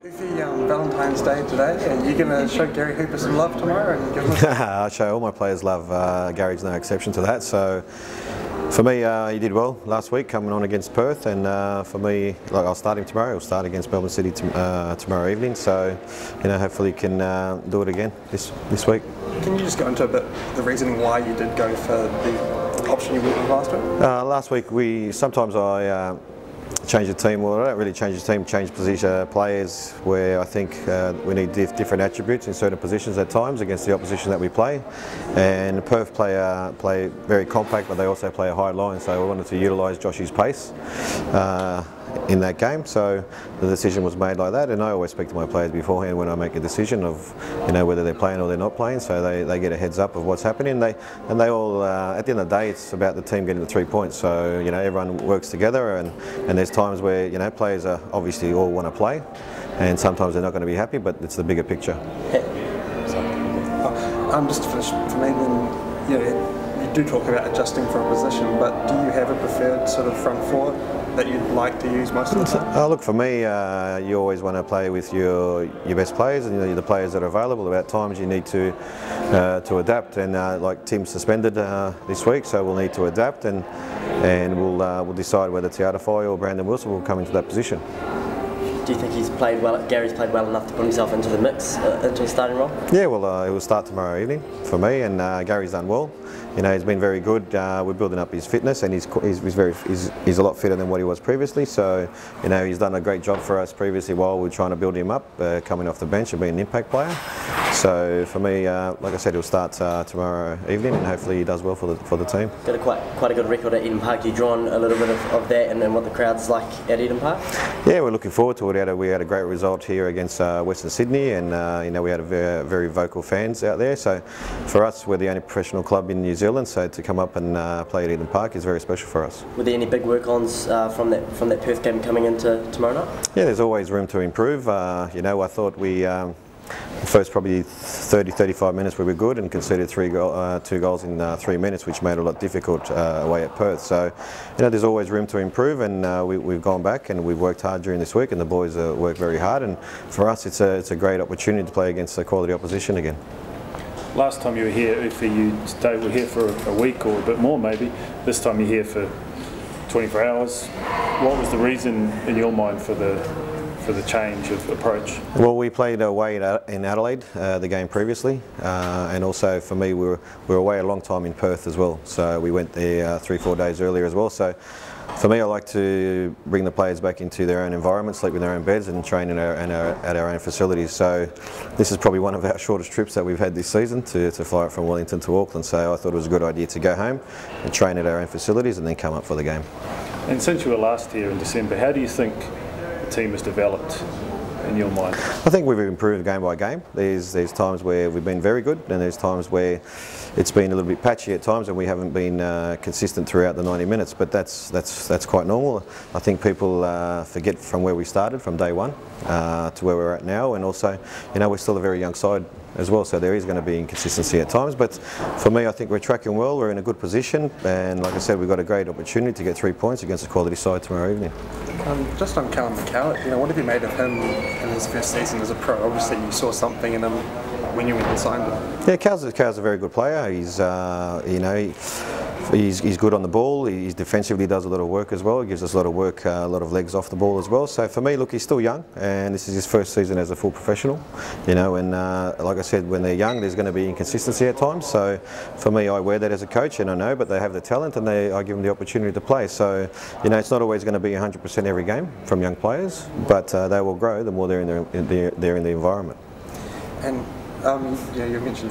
Valentine's Day today, and you're going to show Gary Hooper some love tomorrow and give him I show all my players love. Gary's no exception to that. So for me, he did well last week coming on against Perth, and for me, like, I'll start him tomorrow. He'll start against Melbourne City tomorrow evening. So hopefully he can do it again this week. Can you just go into a bit the reasoning why you did go for the option you went with last week? Last week sometimes I change the team. Well, I don't really change the team, change position players where I think we need different attributes in certain positions at times against the opposition that we play. And Perth play very compact, but they also play a high line, so we wanted to utilise Josh's pace in that game. So the decision was made like that, and I always speak to my players beforehand when I make a decision of whether they're playing or they're not playing, so they get a heads up of what's happening. They all at the end of the day, it's about the team getting the 3 points. So everyone works together, and there's times where players are obviously all want to play, and sometimes they're not going to be happy, but it's the bigger picture. Just to finish for me, then you do talk about adjusting for a position, but do you have a preferred sort of front four that you'd like to use most of the time? Look, for me, you always want to play with your best players and the players that are available. About times you need to adapt, and like Tim's suspended this week, so we'll need to adapt, and we'll decide whether Tiarafai or Brandon Wilson will come into that position. Do you think he's played well? Gary's played well enough to put himself into the mix, into a starting role? Yeah, well, he will start tomorrow evening for me, and Gary's done well. He's been very good. We're building up his fitness, and he's a lot fitter than what he was previously. So, he's done a great job for us previously while we're trying to build him up, coming off the bench and being an impact player. So for me, like I said, he'll start tomorrow evening, and hopefully he does well for the team. Got quite a good record at Eden Park. You've drawn a little bit of that, and what the crowd's like at Eden Park. Yeah, we're looking forward to it. We had a great result here against Western Sydney, and we had very vocal fans out there. So for us, we're the only professional club in New Zealand, so to come up and play at Eden Park is very special for us. Were there any big work-ons from that Perth game coming into tomorrow night? Yeah, there's always room to improve. I thought we first probably 30-35 minutes we were good and conceded 2 goals in 3 minutes, which made it a lot difficult away at Perth. So there's always room to improve, and we've gone back and we've worked hard during this week, and the boys work very hard, and for us it's a great opportunity to play against a quality opposition again. Last time you were here, if you were here for a week or a bit more maybe, this time you're here for 24 hours. What was the reason in your mind for the change of approach? Well, we played away in Adelaide, the game previously, and also for me we were away a long time in Perth as well, so we went there 3-4 days earlier as well. So for me, I like to bring the players back into their own environment, sleep in their own beds, and train at our own facilities. So this is probably one of our shortest trips that we've had this season, to fly up from Wellington to Auckland. So I thought it was a good idea to go home and train at our own facilities and then come up for the game. And since you were last here in December, how do you think the team has developed in your mind? I think we've improved game by game. There's times where we've been very good, and there's times where it's been a little bit patchy at times, and we haven't been consistent throughout the 90 minutes. But that's quite normal. I think people forget from where we started from day one to where we're at now, and also we're still a very young side as well, so there is going to be inconsistency at times. But for me, I think we're tracking well. We're in a good position, and like I said, we've got a great opportunity to get 3 points against a quality side tomorrow evening. Just on Callum McCallum, what have you made of him in his first season as a pro? Obviously, you saw something in him when you went and signed him. Yeah, Cal's a very good player. He's he's good on the ball. He defensively does a lot of work as well. He gives us a lot of work, a lot of legs off the ball as well. So for me, look, he's still young, and this is his first season as a full professional. And like I said, when they're young, there's going to be inconsistency at times. So for me, I wear that as a coach, and I know, but they have the talent, and I give them the opportunity to play. So it's not always going to be 100% every game from young players, but they will grow the more they're in the environment. And you mentioned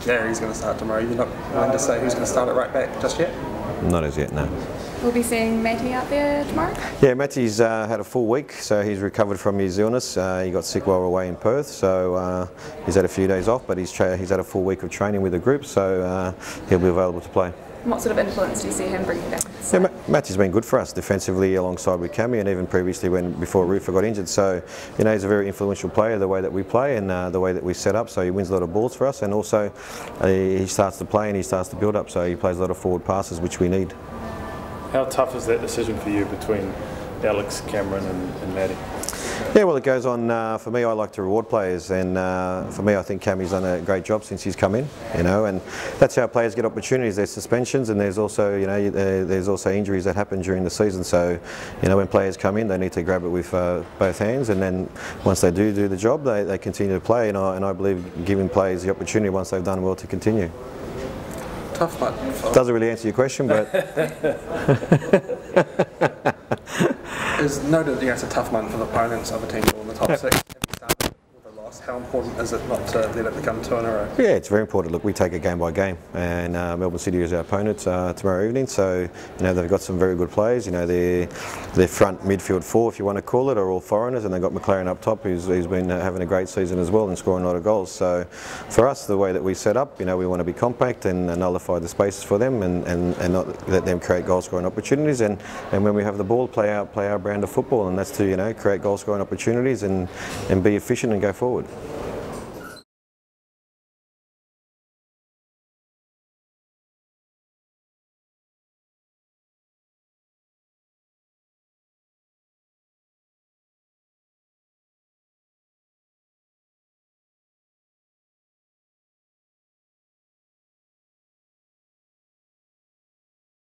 Gary's going to start tomorrow. You're not willing to say who's going to start at right back just yet? Not as yet, no. We'll be seeing Matty out there tomorrow? Yeah, Matty's had a full week, so he's recovered from his illness. He got sick while we were away in Perth, so he's had a few days off, but he's had a full week of training with the group, so he'll be available to play. What sort of influence do you see him bringing back? Yeah, Matty's been good for us defensively alongside with Cammy, and even previously before Rufa got injured. So he's a very influential player, the way that we play and the way that we set up. So he wins a lot of balls for us, and also he starts to play and he starts to build up. So he plays a lot of forward passes, which we need. How tough is that decision for you between Alex, Cameron and Matty? Yeah, well, it goes on. For me, I like to reward players, and for me, I think Cammy's done a great job since he's come in. You know, and that's how players get opportunities. There's suspensions, and there's also, you know, there's also injuries that happen during the season. So, you know, when players come in, they need to grab it with both hands, and then once they do the job, they continue to play. And I believe giving players the opportunity once they've done well to continue. Tough one. Doesn't really answer your question, but. It's noted, you know, it's a tough month for the opponents of a team in the top 6. Have you started with a loss? How important is it not to let it become 2 in a row? Yeah, it's very important. Look, we take it game by game, and Melbourne City is our opponent tomorrow evening. So, you know, they've got some very good players. You know, their front midfield 4, if you want to call it, are all foreigners, and they've got McLaren up top, who's been having a great season as well and scoring a lot of goals. So, for us, the way that we set up, you know, we want to be compact and nullify the spaces for them, and not let them create goal scoring opportunities. And when we have the ball, play our brand of football, and that's to, you know, create goal scoring opportunities and be efficient and go forward.